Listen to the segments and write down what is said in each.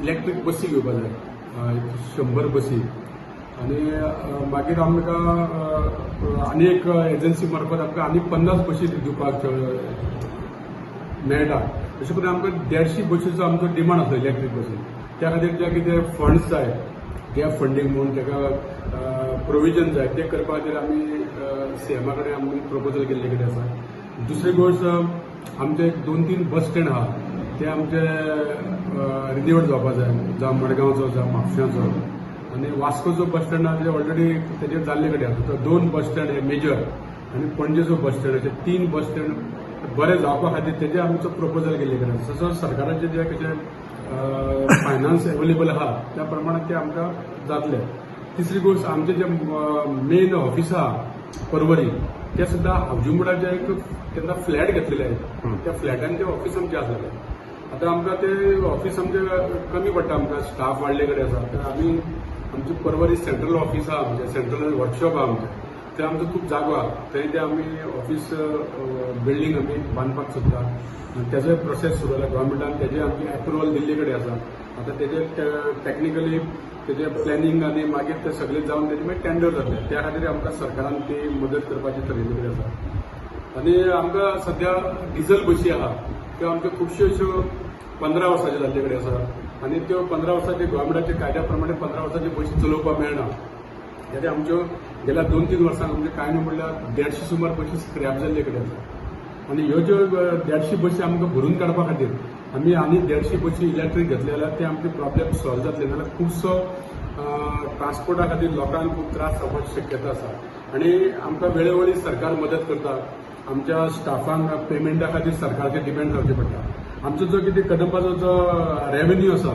Electric बसी घेवपा जाय 100 बसी आनी मागीर आमकां आनी एक एजन्सी मार्फत आमकां आनी 50 बसी दिवपाक मेळटा. अशें करून आमकां 150 बसीचो आमचो डिमांड आसा इलेक्ट्रीक बसी. त्या खातीर जे कितें फंड्स जाय गॅप फंडींग म्हणून ताका प्रोविजन जाय ते करपा खातीर आमी सीएमा कडेन आमी प्रपोजल केल्ले कडेन आसा. दुसरी गोष्ट आमचे 2-3 बस स्टँड आहा ते आमचे रिन्यूवड जावपा जाय, जावं मडगांवचो जावं म्हापश्याचो. आनी वास्कोचो बस स्टँड आहा ते ऑलरेडी तेजेर जाल्ले कडेन आसा. तो 2 बस स्टँड हे मेजर आनी पणजेचो बस स्टँड अशे 3 बस स्टँड बरे जावपा खातीर तेजे आमचो प्रपोजल केल्ले कडेन आसा. तसोच सरकाराचे जे कशें फायनान्स अवेलेबल आहा त्या प्रमाणे ते आमकां जातले. तिसरी गोष्ट आमचे जे मेन ऑफिस आहा परवरी ते सुद्दां हावजिंग बोर्डाचे एक तेन्ना फ्लॅट घेतलेले आहेत. त्या फ्लॅटान ते ऑफिस आमचे आसलेले. आतां आमकां ते ऑफिस आमचे कमी पडटा, आमकां स्टाफ वाडले कडेन आसा. तर आमी आमचे परवरी सेंट्रल ऑफिस आहा, आमचे सेंट्रल वर्कशॉप आहा आमचे ते आमचो खूब जागो आहा. थंय ते आमी ऑफिस बिल्डींग आमी बांदपाक सोदता. तेजो प्रोसेस सुरू जाला गव्हर्मेंटान, तेजे आमची अप्रुवल दिल्ले कडेन आसा. आतां तेजे टेक्निकली तेजे प्लॅनिंग आनी मागीर ते सगळे जावन तेजे मागीर टेंडर जातले. त्या खातीर आमकां सरकारान ती मदत करपाची ठरयिल्ले कडेन आसा. आनी आमकां सद्या डिझल बसी आहा त्यो आमच्यो खुबश्यो अश्यो 15 वर्सांच्यो जाल्ले कडेन आसा. आनी त्यो 15 वर्सांचे गव्हर्मेंटाच्या कायद्या प्रमाणे 15 वर्सांच्यो बसी चलोवपाक मेळना. तेजे आमच्यो गेल्या 2-3 वर्सांक म्हणजे कांय न्हू म्हणल्यार 150 सुमार बसी स्क्रॅप जाल्ले कडेन आसा. आनी ह्यो ज्यो 150 बसी आमकां भरून काडपा खातीर आमी आनी 150 बसी इलेक्ट्रीक घेतले जाल्यार ते आमचे प्रॉब्लेम सॉल्व जातले. नाल्यार खुबसो ट्रान्सपोर्टा खातीर लोकांक खूब त्रास जावपाची शक्यता आसा. आनी आमकां वेळोवेळी सरकार मदत करता. आमच्या स्टाफांक पेमेंटा खातीर सरकारचे डिपेंड रावचे पडटा. आमचो जो कितें कदंबाचो जो रेव्हेन्यू आसा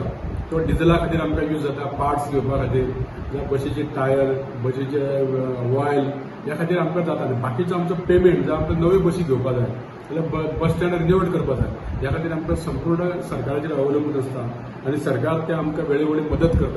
तो डिझला खातीर आमकां यूज जाता, पार्ट्स घेवपा खातीर जावं बसीचे टायर, बसीचे ऑयल ह्या खातीर आमकां जाता. आनी बाकीचो आमचो पेमेंट जर आमकां नव्यो बसी घेवपा जाय जाल्यार बस स्टँड रिन्यूवड करपा जाय, ह्या खातीर आमकां संपूर्ण सरकाराचेर अवलंबून आसता. आनी सरकार ते आमकां वेळोवेळी मदत करता.